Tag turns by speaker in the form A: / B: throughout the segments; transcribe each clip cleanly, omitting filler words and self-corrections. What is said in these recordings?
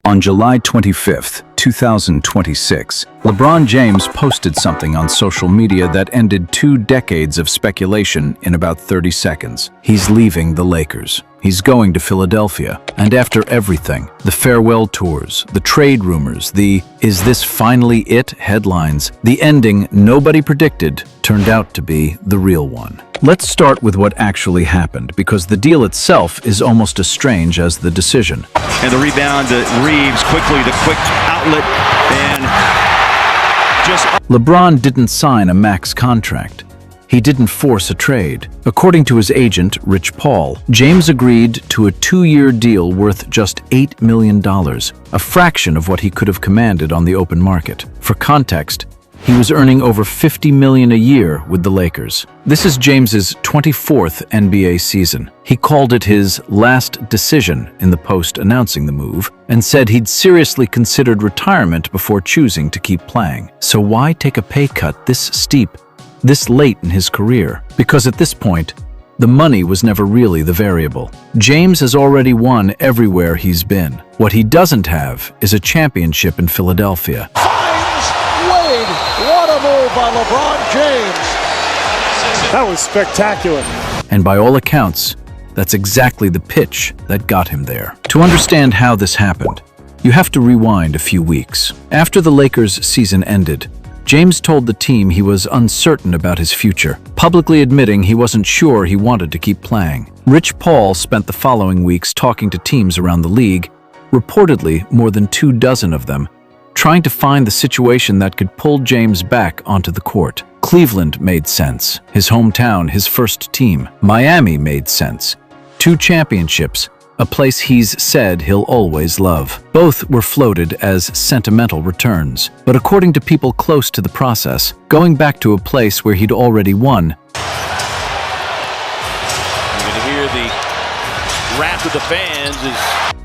A: On July 25th, 2026, LeBron James posted something on social media that ended 2 decades of speculation in about 30 seconds. He's leaving the Lakers. He's going to Philadelphia. And after everything, the farewell tours, the trade rumors, the "is this finally it" headlines, the ending nobody predicted turned out to be the real one. Let's start with what actually happened, because the deal itself is almost as strange as the decision.
B: And the rebound to Reeves, quickly the quick outlet, and just...
A: LeBron didn't sign a max contract. He didn't force a trade. According to his agent, Rich Paul, James agreed to a 2-year deal worth just $8 million, a fraction of what he could have commanded on the open market. For context, he was earning over $50 million a year with the Lakers. This is James's 24th NBA season. He called it his last decision in the post announcing the move and said he'd seriously considered retirement before choosing to keep playing. So why take a pay cut this steep, this late in his career? Because at this point, the money was never really the variable. James has already won everywhere he's been. What he doesn't have is a championship in Philadelphia.
C: What a move by LeBron James.
D: That was spectacular.
A: And by all accounts, that's exactly the pitch that got him there. To understand how this happened, you have to rewind a few weeks. After the Lakers' season ended, James told the team he was uncertain about his future, publicly admitting he wasn't sure he wanted to keep playing. Rich Paul spent the following weeks talking to teams around the league, reportedly more than 24 of them, trying to find the situation that could pull James back onto the court. Cleveland made sense. His hometown, his first team. Miami made sense. 2 championships, a place he's said he'll always love. Both were floated as sentimental returns. But according to people close to the process, going back to a place where he'd already won,
B: You can hear the wrath of the fans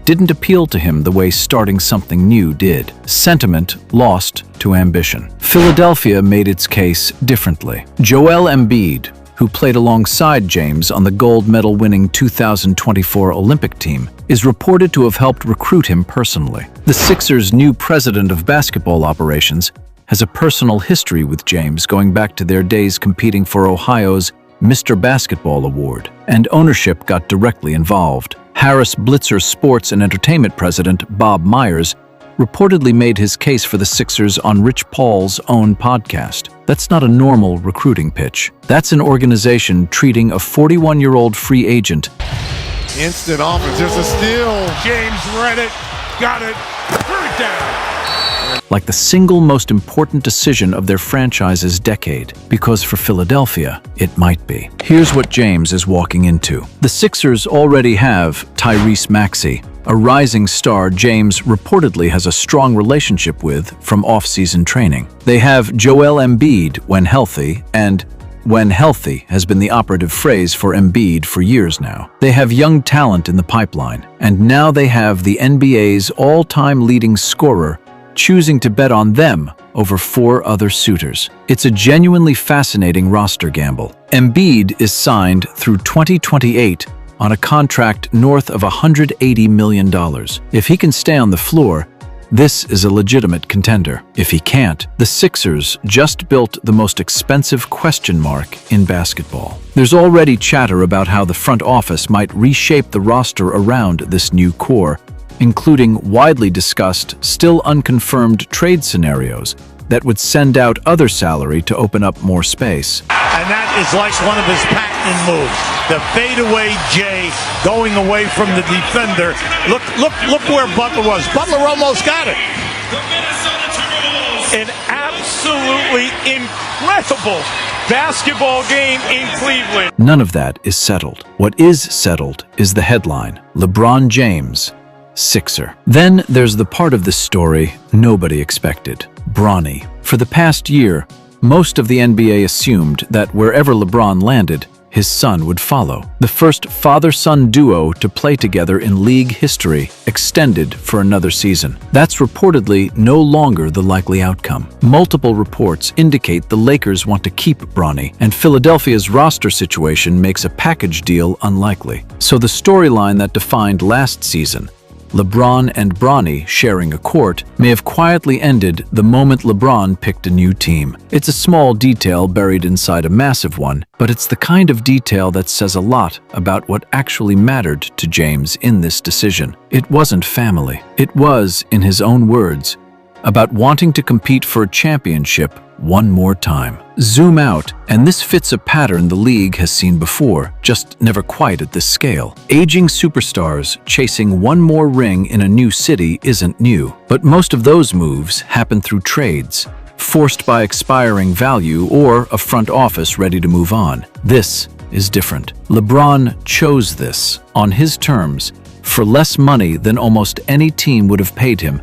A: didn't appeal to him the way starting something new did. Sentiment lost to ambition. Philadelphia made its case differently. Joel Embiid, who played alongside James on the gold medal-winning 2024 Olympic team, is reported to have helped recruit him personally. The Sixers' new president of basketball operations has a personal history with James going back to their days competing for Ohio's Mr. Basketball Award, and ownership got directly involved. Harris Blitzer Sports and Entertainment president Bob Myers reportedly made his case for the Sixers on Rich Paul's own podcast. That's not a normal recruiting pitch. That's an organization treating a 41-year-old free agent.
C: Instant offense. There's a steal.
D: James read it, got it, threw it down.
A: Like the single most important decision of their franchise's decade, because for Philadelphia, it might be. Here's what James is walking into. The Sixers already have Tyrese Maxey, a rising star James reportedly has a strong relationship with from off-season training. They have Joel Embiid when healthy, and "when healthy" has been the operative phrase for Embiid for years now. They have young talent in the pipeline, and now they have the NBA's all-time leading scorer choosing to bet on them over 4 other suitors. It's a genuinely fascinating roster gamble. Embiid is signed through 2028 on a contract north of $180 million. If he can stay on the floor, this is a legitimate contender. If he can't, the Sixers just built the most expensive question mark in basketball. There's already chatter about how the front office might reshape the roster around this new core, including widely discussed, still unconfirmed trade scenarios that would send out other salary to open up more space.
D: And that is like one of his patented moves. The fadeaway J going away from the defender. Look where Butler was. Butler almost got it. An absolutely incredible basketball game in Cleveland.
A: None of that is settled. What is settled is the headline: LeBron James, Sixer. Then there's the part of this story nobody expected: Bronny. For the past year, most of the NBA assumed that wherever LeBron landed, his son would follow. The first father-son duo to play together in league history extended for another season. That's reportedly no longer the likely outcome. Multiple reports indicate the Lakers want to keep Bronny, and Philadelphia's roster situation makes a package deal unlikely. So the storyline that defined last season, LeBron and Bronny sharing a court may have quietly ended the moment LeBron picked a new team. It's a small detail buried inside a massive one, but it's the kind of detail that says a lot about what actually mattered to James in this decision. It wasn't family. It was, in his own words, about wanting to compete for a championship one more time. Zoom out, and this fits a pattern the league has seen before, just never quite at this scale. Aging superstars chasing one more ring in a new city isn't new, but most of those moves happen through trades, forced by expiring value or a front office ready to move on. This is different. LeBron chose this, on his terms, for less money than almost any team would have paid him.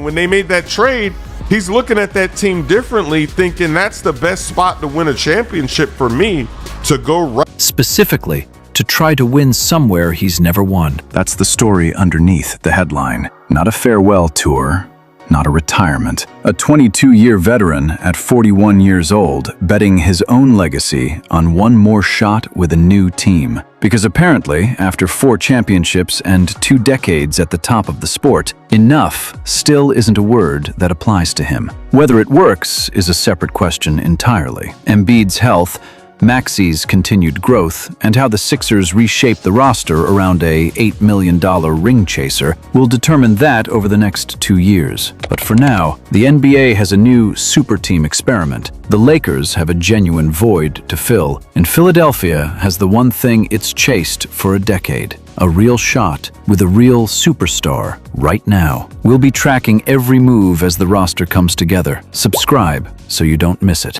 E: When they made that trade, he's looking at that team differently, thinking that's the best spot to win a championship for me, to go right.
A: Specifically, to try to win somewhere he's never won.
F: That's the story underneath the headline. Not a farewell tour, not a retirement. A 22-year veteran at 41 years old betting his own legacy on one more shot with a new team. Because apparently, after 4 championships and 2 decades at the top of the sport, enough still isn't a word that applies to him. Whether it works is a separate question entirely. Embiid's health, Maxi's continued growth, and how the Sixers reshape the roster around a $8 million ring chaser will determine that over the next 2 years. But for now, the NBA has a new super team experiment. The Lakers have a genuine void to fill, and Philadelphia has the one thing it's chased for a decade. A real shot with a real superstar right now. We'll be tracking every move as the roster comes together. Subscribe so you don't miss it.